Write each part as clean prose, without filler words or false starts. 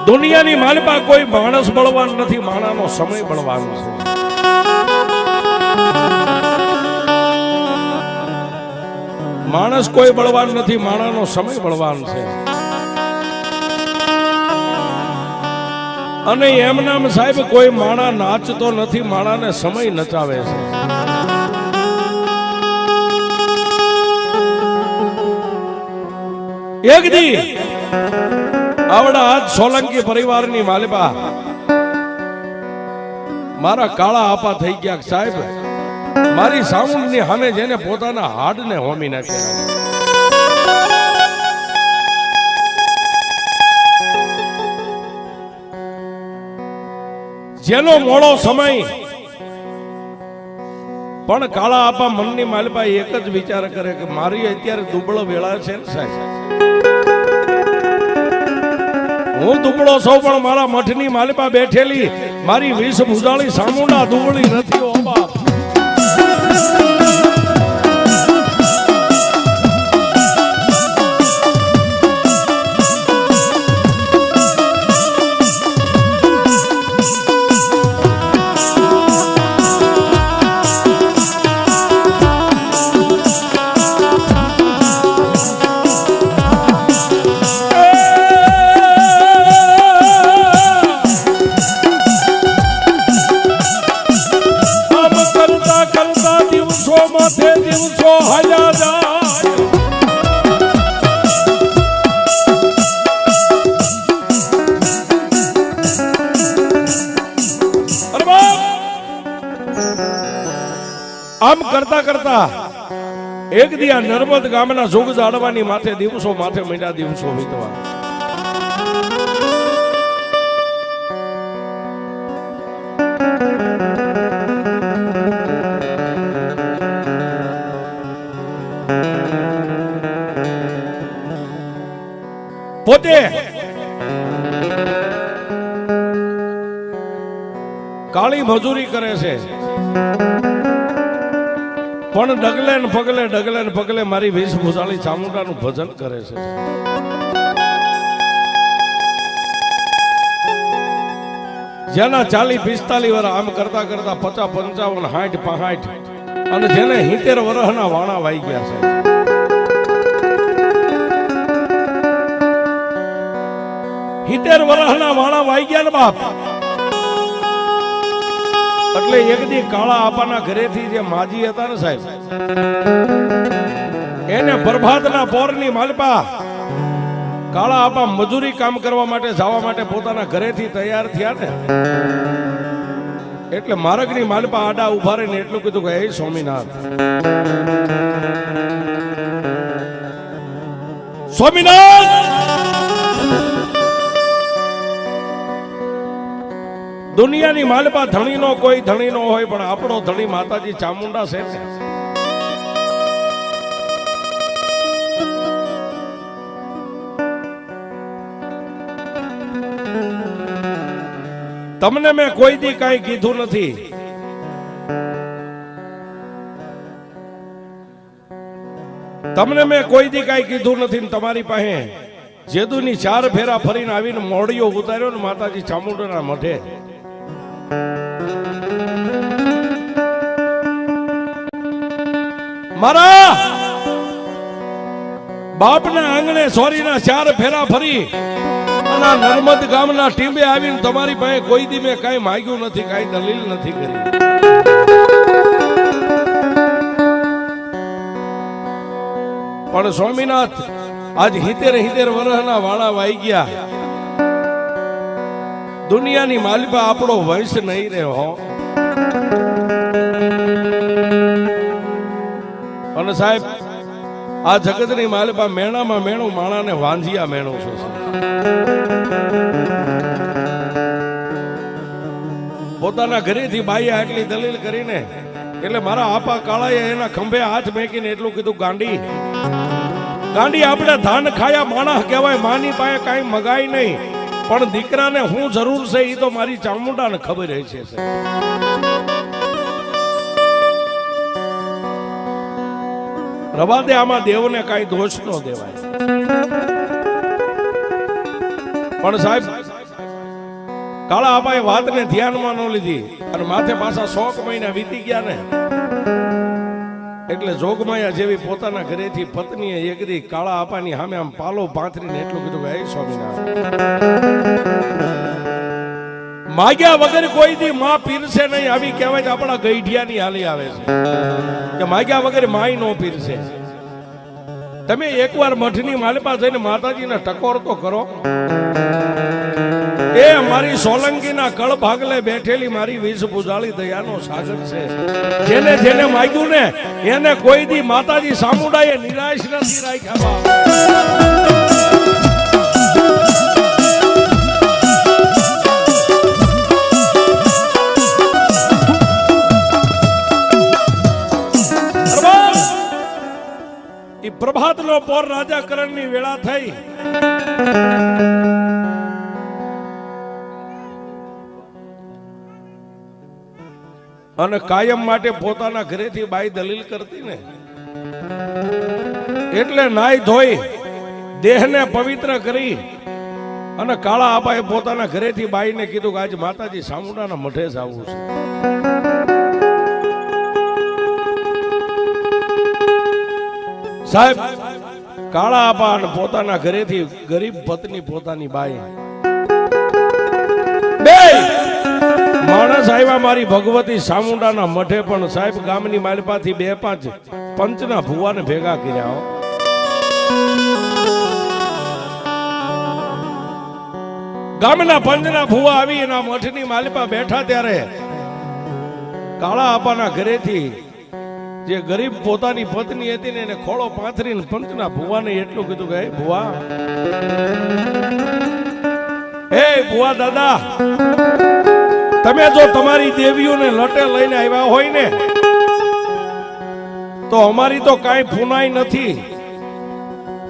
દુનિયાની માલપા કોઈ માણસ બળવાન નથી, માણાનો સમય બળવાન છે. માણસ કોઈ બળવાન નથી, માણાનો સમય બળવાન છે. અને એમ નામ સાહેબ કોઈ માણા નાચતો નથી, માણાને સમય નચાવે છે. એક દી આવડા આજ સોલંકી પરિવારની માલિબા મારા કાળા આપા થઈ ગયા. સાહેબ મારી સાઉન્ડની સામે જેને પોતાના હાડને હોમી નાખ્યા, જેનો મોડો સમય પણ કાળા આપા મનની માલિબા એક જ વિચાર કરે કે મારી અત્યારે દુબળો વેળા છે ને સાહેબ, હું દુબળો સૌ પણ મારા મઠની માલિબા બેઠેલી મારી 20 ભુજાળી સામુંડા દુબળી નથી. ઓ બાપ દિવસો હાલ્યા જાય. આમ કરતા કરતા એક દી આ નર્મદ ગામના જોગ જાળવાની માથે દિવસો માથે મીંડા દિવસો વીતવા. પોતે કાળી મજૂરી કરે છે, પણ ડગલે ને પગલે મારી 20 ભુજાળી ચામુંડાનું ભજન કરે છે. જેના 40-45 વર્ષ આમ કરતા કરતા 50-55-60 અને જેને 70 વર્ષના વાણા વાઈ ગયા છે. 70 વર્ષના વાણા વાઈ ગયા ને બાપ. એટલે એક દી કાળા આપાના ઘરેથી જે માજી હતા ને સાહેબ, એને પ્રભાતના પોરની માલપા કાળા આપા મજૂરી કામ કરવા માટે જવા માટે પોતાના ઘરેથી તૈયાર થયા ને, એટલે માર્ગની માલપા આડા ઉભા રહીને એટલું કીધું કે હે સ્વામિનાથ, સ્વામિનાથ, દુનિયાની માલપા ધણીનો કોઈ ધણી નો હોય, પણ આપણો ધણી માતાજી ચામુંડા છે. તમને મેં કોઈ દી કાંઈ કીધું નથી, તમને મેં કોઈ દી કાંઈ કીધું નથી. તમારી પાસે જેદુની 4 ફેરા ફરીને આવીને મોડિયો ઉતાર્યો ને માતાજી ચામુંડાના મઢે. મારા બાપના આંગણે સોરીના 4 ફેરા ફરી અને નર્મદ ગામના ટીંબે આવીને તમારી પાસે કોઈ દી મેં કાંઈ માંગ્યું નથી, કાંઈ દલીલ નથી કરી. પણ સ્વામિનાથ આજ 70 વર્ષના વાળા વાઈ ગયા. દુનિયાની માલિપા આપણો વંશ નહીં રહ્યો. અને સાહેબ આ જગતની માલિપા મેણામાં મેણું માણાને વાંઝિયા મેણું છે. પોતાના ઘરેથી બાઈએ આટલી દલીલ કરીને એટલે મારા આપા કાળાએ એના ખંભે હાથ મેકીને એટલું કીધું, ગાંડી ગાંડી, આપણે ધાન ખાયા માણસ કહેવાય, માની પાસે કાંઈ મગાય નહીં, પણ દીકરાને હું જરૂર છે એ તો મારી ચામુંડાને ખબર છે. રવા દે, આમાં દેવને કાંઈ દોષ ન દેવાય. પણ સાહેબ કાળા આપાએ વાતને ધ્યાનમાં ન લીધી અને માથે પાછા 100 મહિના વીતી ગયા ને એટલે જોગમાયા જેવી પોતાના ઘરેથી પત્નીએ એક દી કાળા આપાની સામે આમ પાલો પાંથરીને એટલું કીધું કે હે સ્વામિનારાયણ, માગ્યા વગર કોઈ દી માં પીરસે નહીં. આવી કહેવાય કે આપણા ગઈઢિયાની હાલી આવે છે કે માગ્યા વગર માય નો પીરસે. તમે એકવાર મઠની માલપા જઈને માતાજીને ટકોર તો કરો. એ મારી સોલંકીના કળ ભાગલે બેઠેલી મારી વીસ પૂજાળી દયાનો સાગર છે. જેને જેને માગ્યું ને એને કોઈ દી માતાજી સામુડાએ નિરાશ નથી રાખ્યા. પ્રભાતનો પોર રાજા કરણની વેળા થઈ. અને કાયમ માટે પોતાના ઘરેથી બાઈ દલીલ કરતી ને એટલે નાઈ ધોઈ દેહને પવિત્ર કરી અને કાળા આપાએ પોતાના ઘરેથી બાઈને કીધું કે આજે માતાજી સામુડાના મઠે જ આવવું છે. સાહેબ કાળા આપા અને પોતાના ઘરેથી ગરીબ પત્ની પોતાની બાઈ બે માણસ આવ્યા મારી ભગવતી સામુંડાના મઠે. પણ સાહેબ ગામની માલપાથી 2-5 પંચના ભુવાને ભેગા કર્યા. ગામના પંચના ભુવા આવી એના મઠની માલપા બેઠા ત્યારે કાળા આપાના ઘરેથી જે ગરીબ પોતાની પત્ની હતી ને એને ખોળો પાથરીને પંચના ભુવાને એટલું કીધું કે હે ભુવા, હે ભુવા દાદા, તમે જો તમારી દેવીઓને લટે લઈને આવ્યા હોય ને તો અમારી તો કાંઈ પુનાઈ નથી,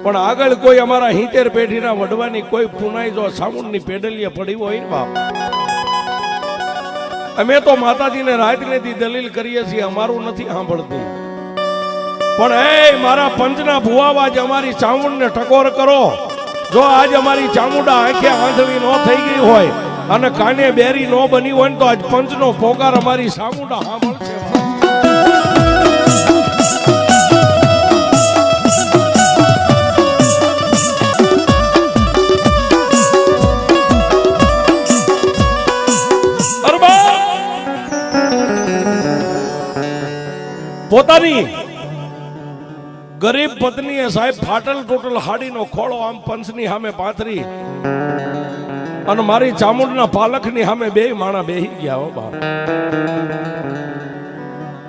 પણ આગળ કોઈ અમારા 70 પેઢીના વડવાની કોઈ પુનાઈ જો સામુંડની પેડલીએ પડી હોય ને બાપ, અમે તો માતાજીને રાતનેથી દલીલ કરીએ છીએ, અમારું નથી સાંભળતી. પણ એ મારા પંચના ભુવાવાજ અમારી ચામુંડને ટકોર કરો. જો આજ અમારી ચામુંડા આંખે આંધળી ન થઈ ગઈ હોય અને કાને બેરી ન બની હોય તો આજ પંચનો પોકાર અમારી ચામુંડા સાંભળશે. પોતાની ગરીબ પત્નીએ સાહેબ ફાટલ ટોટલ હાડીનો ખોળો આમ પંચની સામે પાથરી અને મારી ચામુંડના પાલખની સામે 2 માણા બેહી ગયા. હો બાપ,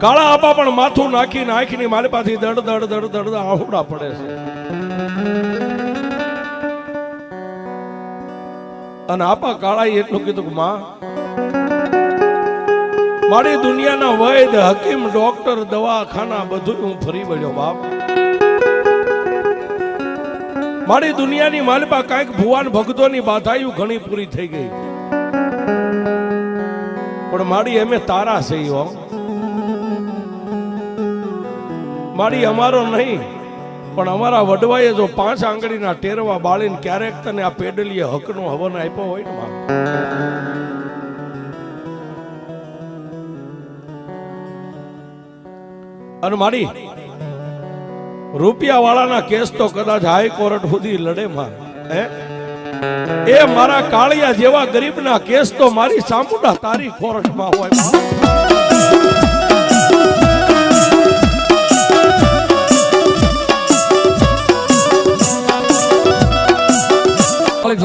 કાળા આપા પણ માથું નાખીને આંખની મારી પાછી દડ દડ દડ દડ આહુડા પડે છે. અને આપા કાળાએ એટલું કીધું કે માં, મારી દુનિયાના વૈદ હકીમ ડોક્ટર દવાખાના બધું હું ફરી વળ્યો બાપ. મારી દુનિયાની માલપા કાંઈક ભુવાન ભક્તોની બાધાયું ઘણી પૂરી થઈ ગઈ, પણ મારી એમે તારા છે. હો મારી અમારો નહીં પણ અમારા વડવાએ જો 5 આંગળીના ટેરવા બાળીને ક્યારેક તને આ પેડલીએ હકનો હવન આપ્યો હોય ને માં, અને મારી રૂપિયા વાળાના કેસ તો કદાચ હાઈકોર્ટ સુધી લડે માં, એ મારા કાળિયા જેવા ગરીબના કેસ તો મારી ચામુંડા તારી કોર્ટમાં હોય.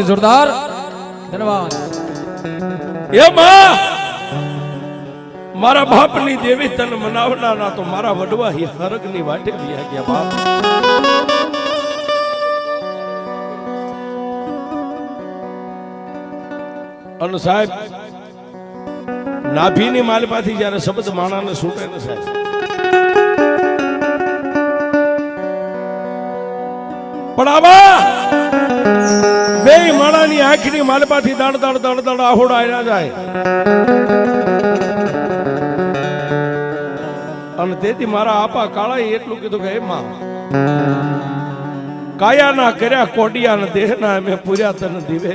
જોરદાર ધન્યવાદ. એ માં, મારા બાપની દેવી તને મનાવનારા તો મારા વડવા હરગની વાટે વ્યા ગયા બાપ. અને સાહેબ નાભીની માલપાથી જ્યારે શબ્દ માણાને છૂટે ને સાહેબ, પણ આવા 2 માણાની આંખની માલપાથી દડ દડ દડ દડ આહોડા આવ્યા જાય. અને તેથી મારા આપા કાળાએ એટલું કીધું કે હે માં, કાયાના કર્યા કોડિયા ને દેહના અમે પૂર્યા તને દિવે,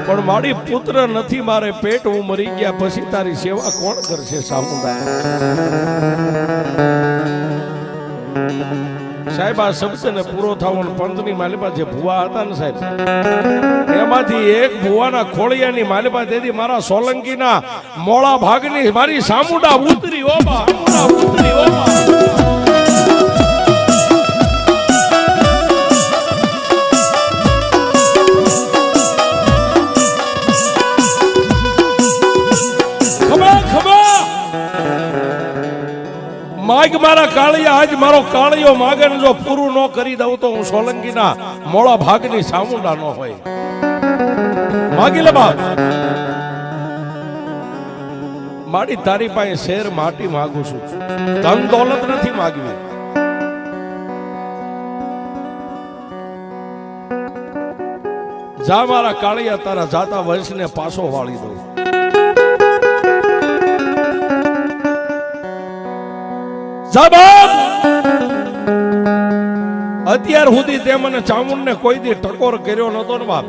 પણ પણ મારી પુત્ર નથી મારે પેટ હું મરી ગયા પછી તારી સેવા કોણ કરશે સામુંડા સાહેબ આ શબ્દ ને પૂરો થવો પંથની માલિપા જે ભુવા હતા ને સાહેબ એમાંથી એક ભુવાના ખોળિયાની માલિપા તેથી મારા સોલંકીના મોળા ભાગની મારી સામુંડા ઉતરી ઓ બા ઉતરી ઓ બા માગ મારા કાળિયા આજ મારો કાળિયો માગે ને જો પૂરું ન કરી દઉં તો હું સોલંકીના મોળા ભાગની સામુંડા ન હોય માગી લે બાપ મારી તારી પાસે શેર માટી માંગુ છું ધન દોલત નથી માગવી જા મારા કાળિયા તારા જાતા વંશને પાછો વાળી દઉં અત્યાર સુધી તે મને ચામુંડ ને કોઈ દી ટકોર કર્યો નતો ને બાપ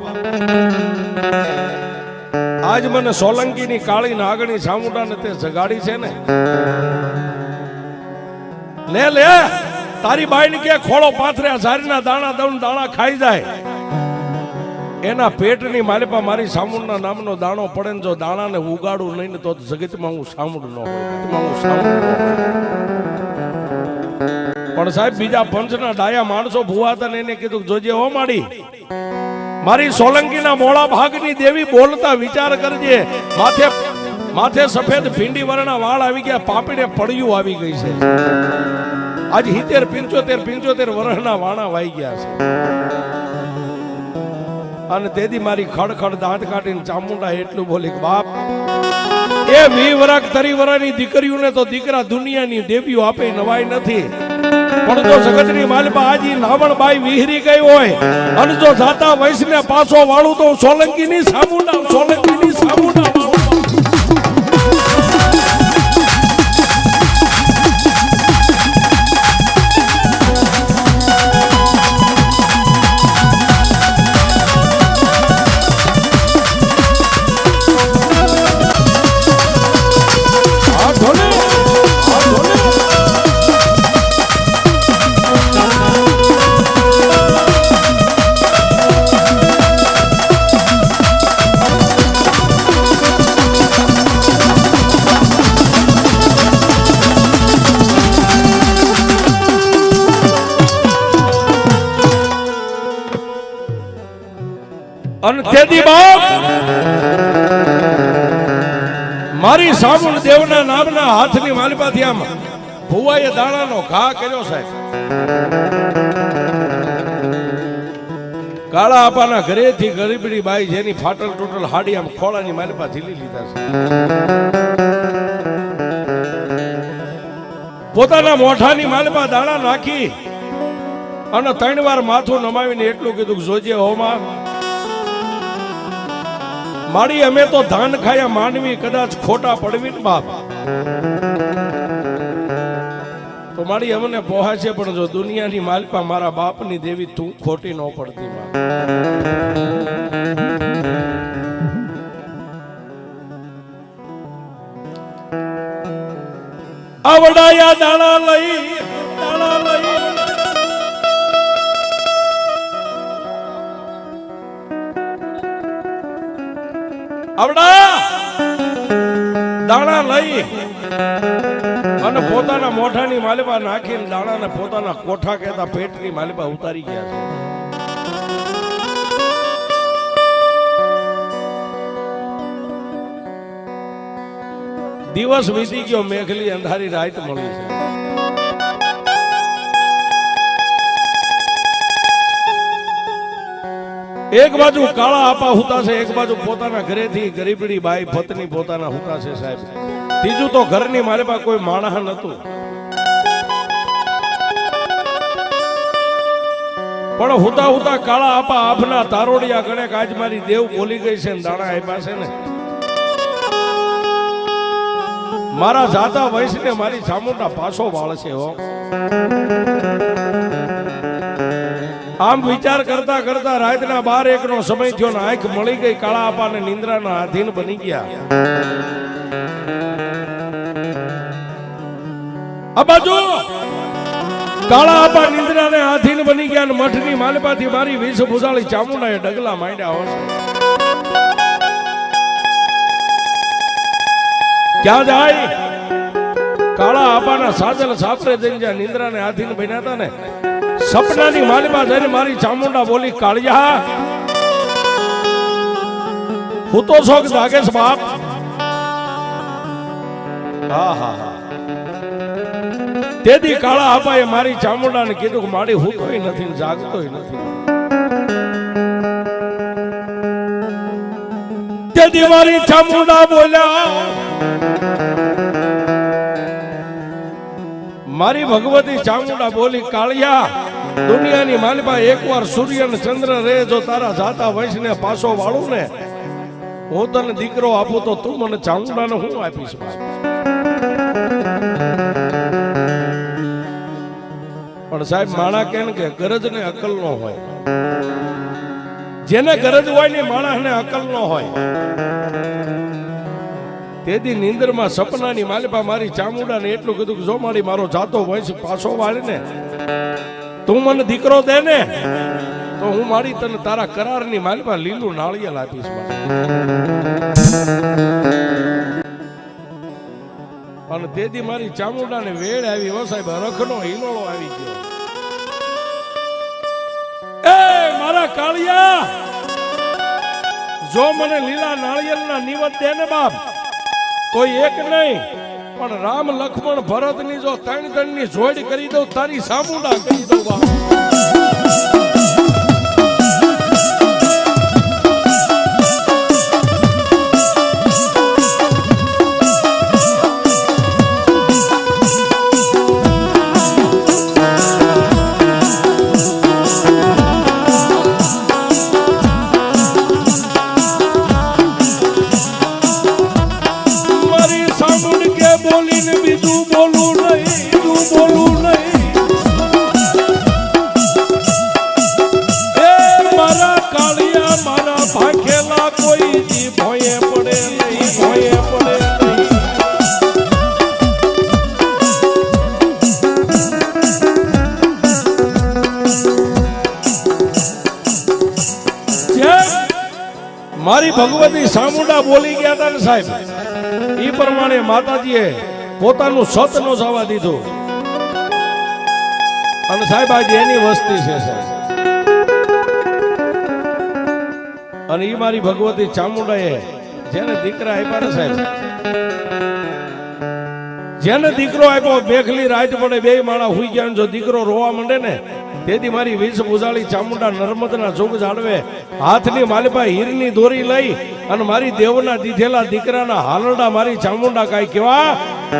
આજ મને સોલંકી ની કાળી નાગણી ચામુંડા ને તે જગાડી છે ને લે લે તારી બાઈ ને કે ખોળો પાથર્યા ઝારીના દાણા દઉં દાણા ખાઈ જાય એના પેટની માલિપા મારી સામુંડના નામનો દાણો પડે ને જો દાણાને ઉગાડું નહીં ને તો જગતમાં હું સામુંડ ન હોય પણ સાહેબ બીજા પંચના ડાયા માણસો ભૂવા હતા ને એને કીધું જોજે હો માડી મારી સોલંકીના મોળા ભાગની દેવી બોલતા વિચાર કરજે માથે માથે સફેદ ભીંડી વરના વાળ આવી ગયા પાપીને પડ્યું આવી ગઈ છે આજ 75 વર્ષના વાણા વાઈ ગયા છે અને તેથી મારી ખડખડ દાંત કાઢીને ચામુંડા એટલું બોલી બાપ એ 20 વર્ષ 30 વર્ષની દીકરીઓને તો દીકરા દુનિયાની દેવીઓ આપે નવાઈ નથી પણ જો જગતની માલિપા આજી નાવણબાઈ વિહરી ગઈ હોય અને જો જાતા વૈષ્ણવ પાછો વાળું તો સોલંકીની સામુંડા અને તેથી બાપ મારી સામુંડ દેવના નામના હાથની માલિપાથી આમ ભુવાએ દાણાનો ઘા કર્યો સાહેબ કાળા આપાના ઘરેથી ગરીબડી બાઈ જેની ફાટલ ટોટલ હાડી આમ ખોળાની માલિપા ઝીલી લીધા છે પોતાના મોઢાની માલિપા દાણા નાખી અને 3 વાર માથું નમાવીને એટલું કીધું જોજે હોમાં મારી અમે તો ધાન ખાયા માનવી કદાચ ખોટા પડવી ને બાપ તો મારી અમને પોહા છે પણ જો દુનિયાની માલિપા મારા બાપની દેવી તું ખોટી ન પડતી આવડાયા દાણા લઈ આવડા દાણા લઈ અને પોતાના મોઢાની માલિપા નાખીને દાણાને પોતાના કોઠા કહેતા પેટની માલિપા ઉતારી ગયા છે દિવસ વીતી ગયો મેઘલી અંધારી રાત મળી છે એક બાજુ કાળા આપા હુતા છે એક બાજુ પોતાના ઘરેથી ગરીબડી બાઈ પત્ની પોતાના હુતા છે સાહેબ ત્રીજું તો ઘરની માલિપા કોઈ માણસ નતું પણ હુતા હુતા કાળા આપા આફના તારોડિયા ગણે આજ મારી દેવ બોલી ગઈ છે દાણા આપ્યા છે ને મારા જાતા વંશને મારી ચામુંડા પાછો વાળશે હો આમ વિચાર કરતા કરતા રાતના 12-1 નો સમય થયો ને આંખ મળી ગઈ. કાળા આપાને નિંદ્રાના આધીન બની ગયા. આ બાજુ કાળા આપા નિંદ્રાને આધીન બની ગયા ને મઠની માલપાથી મારી વેશભૂષાળી ચામુંડાએ ડગલા માંડ્યા હશે. ક્યાં જાય? કાળા આપાના સાજલ સાપરે જઈને જ્યાં નિંદ્રાને આધીન બન્યા હતા ને, સપનાની માલપા જઈને મારી ચામુંડા બોલી, કાળિયા હું તો શોખ જાગેશ બાપ. હા હા હા. તેથી કાળા આપાએ મારી ચામુંડાને કીધું કે મારી હુતોય નથી ને જાગતોય નથી. તેથી મારી ચામુંડા બોલ્યા, મારી ભગવતી ચામુંડા બોલી, કાળિયા દુનિયાની માલપા એકવાર સૂર્ય ને ચંદ્ર રહે, જો તારા જાતા વંશને પાછો વાળું ને હું તને દીકરો આપું તો તું મને ચામુંડાને હું આપીશ. પણ સાહેબ માણા કેમ કે ગરજ ને અકલ નો હોય. જેને ગરજ હોય ને માણસ ને અકલ નો હોય. તેથી નિંદરમાં સપનાની માલિપા મારી ચામુંડા ને એટલું કીધું કે જો મારી મારો જાતો વંશ પાછો વાળે ને તું મને દીકરો દે ને તો હું મારી તને તારા કરારની માલિપા લીલું નાળિયેર આપીશ. અને તેથી મારી ચામુંડા ને વેળ આવી. હો સાહેબ, રખનો હિલોળો આવી ગયો. એ મારા કાળિયા, જો મને લીલા નાળિયેરના નિવત દે ને બાપ, તો એક નહીં પણ રામ લક્ષ્મણ ભરત ની જો 3 ની જોડ કરી દઉં, તારી ચામુંડા કરી દઉં બાપ. બોલીને બીજું બોલું નહીં. એ મારા કાળિયા, મારા ભાખેલા કોઈ દી ભોયે પડે નહીં, ભોયે પડે નહીં. મારી ભગવતી ચામુંડા બોલી ગયા હતા ને સાહેબ, એ પ્રમાણે માતાજીએ પોતાનું સત નો જવા દીધું. અને સાહેબ આજે એની વસ્તી છે સાહેબ. અને એ મારી ભગવતી ચામુંડાએ જેને દીકરા આપ્યા ને સાહેબ, જેને દીકરો આપ્યો, બેખલી રાત પડે બે માળા હુઈ ગયા, જો દીકરો રોવા માંડે ને તેથી મારી વેશ ભૂષાળી ચામુંડા નર્મદના જોગ જાળવે હાથની માલિપા હીરની દોરી લઈ અને મારી દેવના દીધેલા દીકરાના હાલરડા મારી ચામુંડા કાઈ કેવા,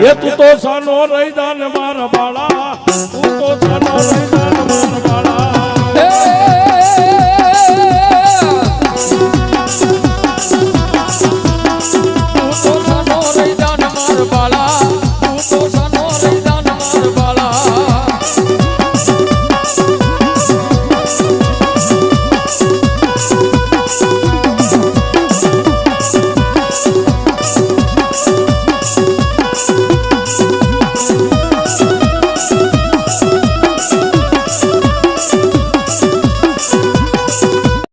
એ તું તો સાનો રહી દાન મારા બાળા, તું તો સાનો રહી દાન મારા બાળા.